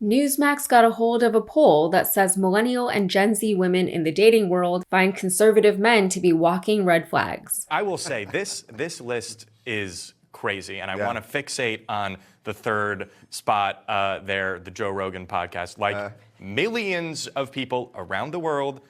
Newsmax got a hold of a poll that says millennial and Gen Z women in the dating world find conservative men to be walking red flags. I will say this list is crazy, and I want to fixate on the third spot there, the Joe Rogan podcast. Like millions of people around the world,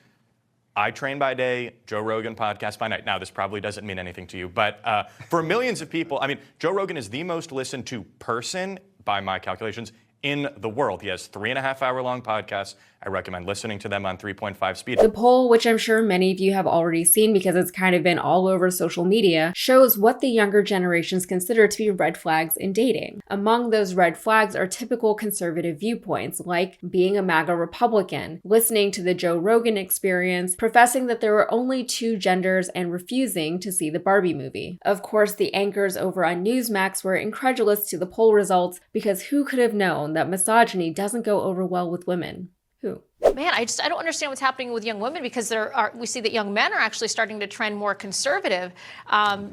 I train by day, Joe Rogan podcast by night. Now, this probably doesn't mean anything to you, but for millions of people, I mean, Joe Rogan is the most listened to person, by my calculations, in the world. He has 3.5-hour long podcasts. I recommend listening to them on 3.5 speed. The poll, which I'm sure many of you have already seen because it's kind of been all over social media, shows what the younger generations consider to be red flags in dating. Among those red flags are typical conservative viewpoints, like being a MAGA Republican, listening to the Joe Rogan Experience, professing that there were only two genders, and refusing to see the Barbie movie. Of course, the anchors over on Newsmax were incredulous to the poll results because who could have known that misogyny doesn't go over well with women? Who? Man, I don't understand what's happening with young women, because we see that young men are actually starting to trend more conservative.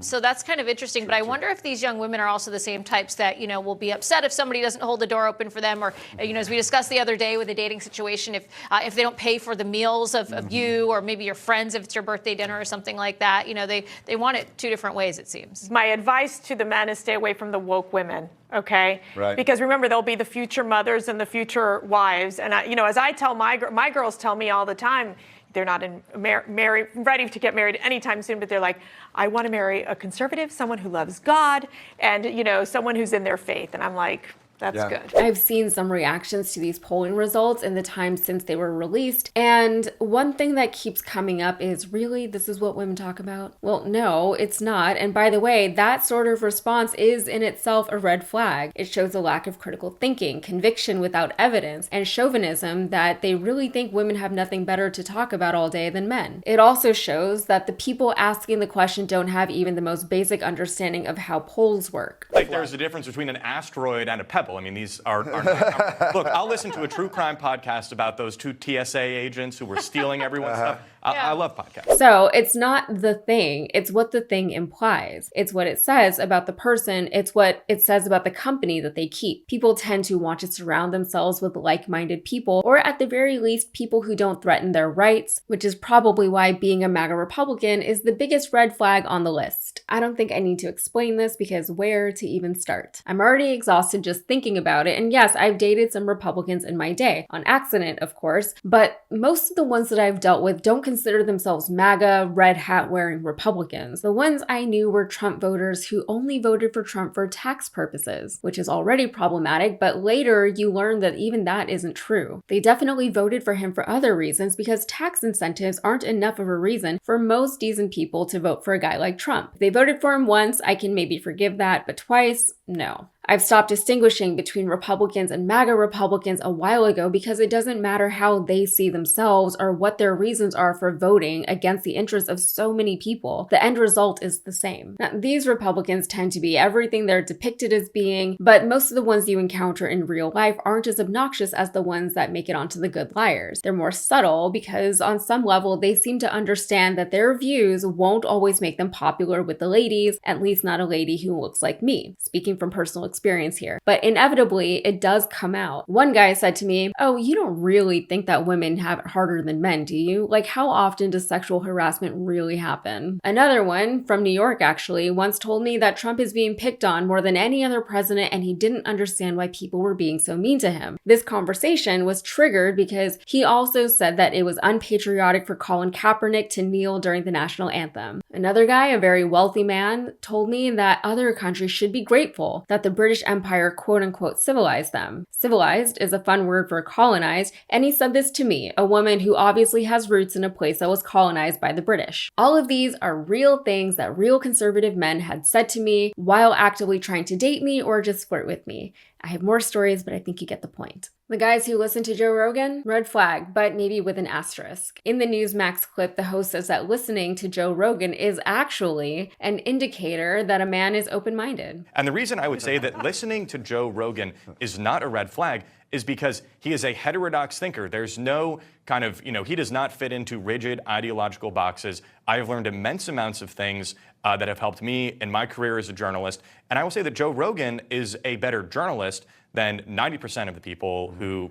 So that's kind of interesting. But I wonder if these young women are also the same types that, will be upset if somebody doesn't hold the door open for them, or, as we discussed the other day with the dating situation, if they don't pay for the meals of you or maybe your friends if it's your birthday dinner or something like that. They want it two different ways, it seems. My advice to the men is stay away from the woke women. Okay. Right. Because remember, they'll be the future mothers and the future wives. And as I tell my girls tell me all the time, they're not ready to get married anytime soon, but they're like, I want to marry a conservative, someone who loves God, and someone who's in their faith. And I'm like, that's good. I've seen some reactions to these polling results in the time since they were released. And one thing that keeps coming up is, really, this is what women talk about? Well, no, it's not. And by the way, that sort of response is in itself a red flag. It shows a lack of critical thinking, conviction without evidence, and chauvinism that they really think women have nothing better to talk about all day than men. It also shows that the people asking the question don't have even the most basic understanding of how polls work. Like, there's a difference between an asteroid and a pebble. I mean, these are not. Look, I'll listen to a true crime podcast about those two TSA agents who were stealing everyone's stuff. I love podcasts. So it's not the thing, it's what the thing implies. It's what it says about the person, it's what it says about the company that they keep. People tend to want to surround themselves with like-minded people, or at the very least, people who don't threaten their rights, which is probably why being a MAGA Republican is the biggest red flag on the list. I don't think I need to explain this because where to even start? I'm already exhausted just thinking about it, and yes, I've dated some Republicans in my day, on accident, of course, but most of the ones that I've dealt with don't consider themselves MAGA, red hat wearing Republicans. The ones I knew were Trump voters who only voted for Trump for tax purposes, which is already problematic, but later you learn that even that isn't true. They definitely voted for him for other reasons because tax incentives aren't enough of a reason for most decent people to vote for a guy like Trump. If they voted for him once, I can maybe forgive that, but twice, no. I've stopped distinguishing between Republicans and MAGA Republicans a while ago because it doesn't matter how they see themselves or what their reasons are for voting against the interests of so many people. The end result is the same. Now, these Republicans tend to be everything they're depicted as being, but most of the ones you encounter in real life aren't as obnoxious as the ones that make it onto The Good Liars. They're more subtle because on some level they seem to understand that their views won't always make them popular with the ladies, at least not a lady who looks like me. Speaking from personal experience here. But inevitably, it does come out. One guy said to me, "Oh, you don't really think that women have it harder than men, do you? Like, how often does sexual harassment really happen?" Another one, from New York actually, once told me that Trump is being picked on more than any other president and he didn't understand why people were being so mean to him. This conversation was triggered because he also said that it was unpatriotic for Colin Kaepernick to kneel during the national anthem. Another guy, a very wealthy man, told me that other countries should be grateful that the British Empire quote-unquote civilized them. Civilized is a fun word for colonized, and he said this to me, a woman who obviously has roots in a place that was colonized by the British. All of these are real things that real conservative men had said to me while actively trying to date me or just flirt with me. I have more stories, but I think you get the point. The guys who listen to Joe Rogan, red flag, but maybe with an asterisk. In the Newsmax clip, the host says that listening to Joe Rogan is actually an indicator that a man is open-minded. And the reason I would say that listening to Joe Rogan is not a red flag is because he is a heterodox thinker. There's no kind of, he does not fit into rigid ideological boxes. I have learned immense amounts of things that have helped me in my career as a journalist. And I will say that Joe Rogan is a better journalist than 90% of the people who,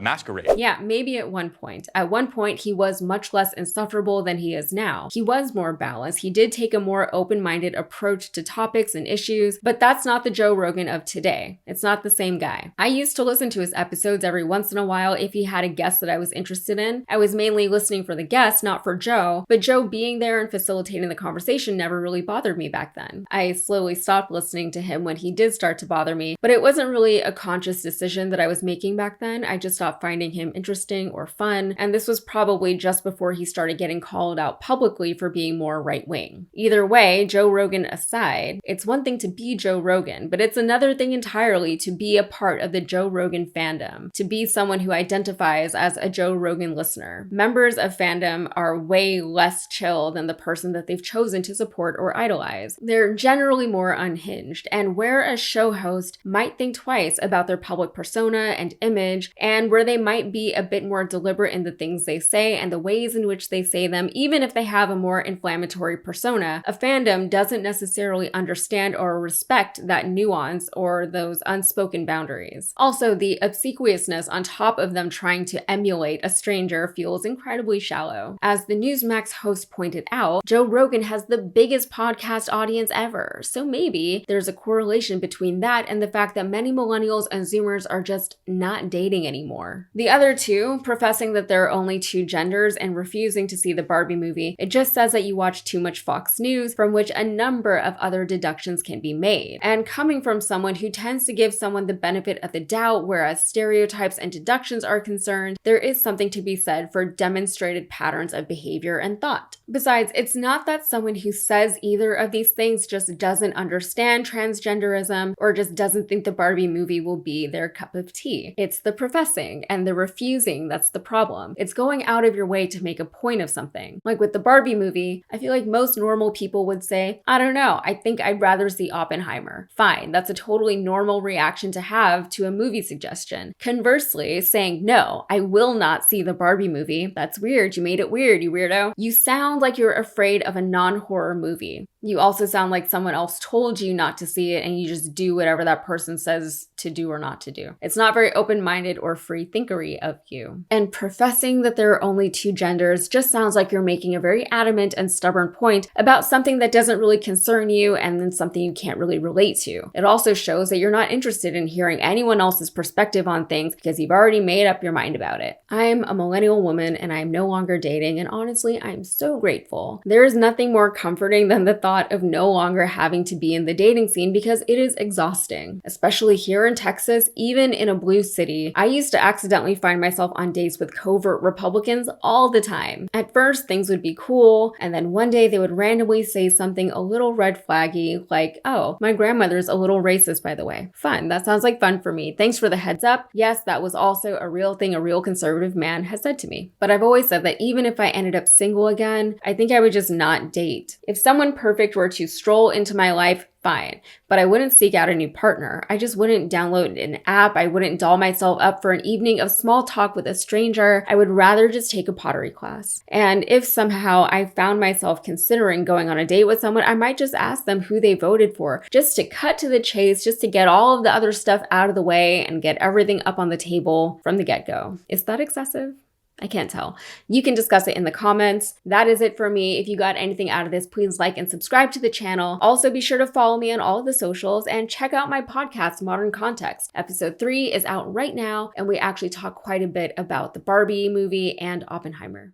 masquerade. Yeah, maybe at one point. At one point, he was much less insufferable than he is now. He was more balanced. He did take a more open-minded approach to topics and issues, but that's not the Joe Rogan of today. It's not the same guy. I used to listen to his episodes every once in a while if he had a guest that I was interested in. I was mainly listening for the guest, not for Joe, but Joe being there and facilitating the conversation never really bothered me back then. I slowly stopped listening to him when he did start to bother me, but it wasn't really a conscious decision that I was making back then. I just stopped finding him interesting or fun, and this was probably just before he started getting called out publicly for being more right-wing. Either way, Joe Rogan aside, it's one thing to be Joe Rogan, but it's another thing entirely to be a part of the Joe Rogan fandom, to be someone who identifies as a Joe Rogan listener. Members of fandom are way less chill than the person that they've chosen to support or idolize. They're generally more unhinged, and where a show host might think twice about their public persona and image, and where they might be a bit more deliberate in the things they say and the ways in which they say them, even if they have a more inflammatory persona, a fandom doesn't necessarily understand or respect that nuance or those unspoken boundaries. Also, the obsequiousness on top of them trying to emulate a stranger feels incredibly shallow. As the Newsmax host pointed out, Joe Rogan has the biggest podcast audience ever, so maybe there's a correlation between that and the fact that many millennials and Zoomers are just not dating anymore. The other two, professing that there are only two genders and refusing to see the Barbie movie, it just says that you watch too much Fox News, from which a number of other deductions can be made. And coming from someone who tends to give someone the benefit of the doubt, whereas stereotypes and deductions are concerned, there is something to be said for demonstrated patterns of behavior and thought. Besides, it's not that someone who says either of these things just doesn't understand transgenderism or just doesn't think the Barbie movie will be their cup of tea. It's the professing and the refusing that's the problem. It's going out of your way to make a point of something. Like with the Barbie movie, I feel like most normal people would say, I don't know, I think I'd rather see Oppenheimer. Fine, that's a totally normal reaction to have to a movie suggestion. Conversely, saying, no, I will not see the Barbie movie, that's weird, you made it weird, you weirdo. You sound like you're afraid of a non-horror movie. You also sound like someone else told you not to see it and you just do whatever that person says to do or not to do. It's not very open-minded or free thinkery of you. And professing that there are only two genders just sounds like you're making a very adamant and stubborn point about something that doesn't really concern you and then something you can't really relate to. It also shows that you're not interested in hearing anyone else's perspective on things because you've already made up your mind about it. I'm a millennial woman and I'm no longer dating, and honestly, I'm so grateful. There is nothing more comforting than the thought of no longer having to be in the dating scene because it is exhausting. Especially here in Texas, even in a blue city, I used to accidentally find myself on dates with covert Republicans all the time. At first, things would be cool, and then one day they would randomly say something a little red flaggy, like, oh, my grandmother's a little racist, by the way. Fun. That sounds like fun for me. Thanks for the heads up. Yes, that was also a real thing a real conservative man has said to me. But I've always said that even if I ended up single again, I think I would just not date. If someone perfect were to stroll into my life, fine, but I wouldn't seek out a new partner. I just wouldn't download an app. I wouldn't doll myself up for an evening of small talk with a stranger. I would rather just take a pottery class. And if somehow I found myself considering going on a date with someone, I might just ask them who they voted for, just to cut to the chase, just to get all of the other stuff out of the way and get everything up on the table from the get-go. Is that excessive? I can't tell. You can discuss it in the comments. That is it for me. If you got anything out of this, please like and subscribe to the channel. Also, be sure to follow me on all of the socials and check out my podcast, Modern Context. Episode 3 is out right now, and we actually talk quite a bit about the Barbie movie and Oppenheimer.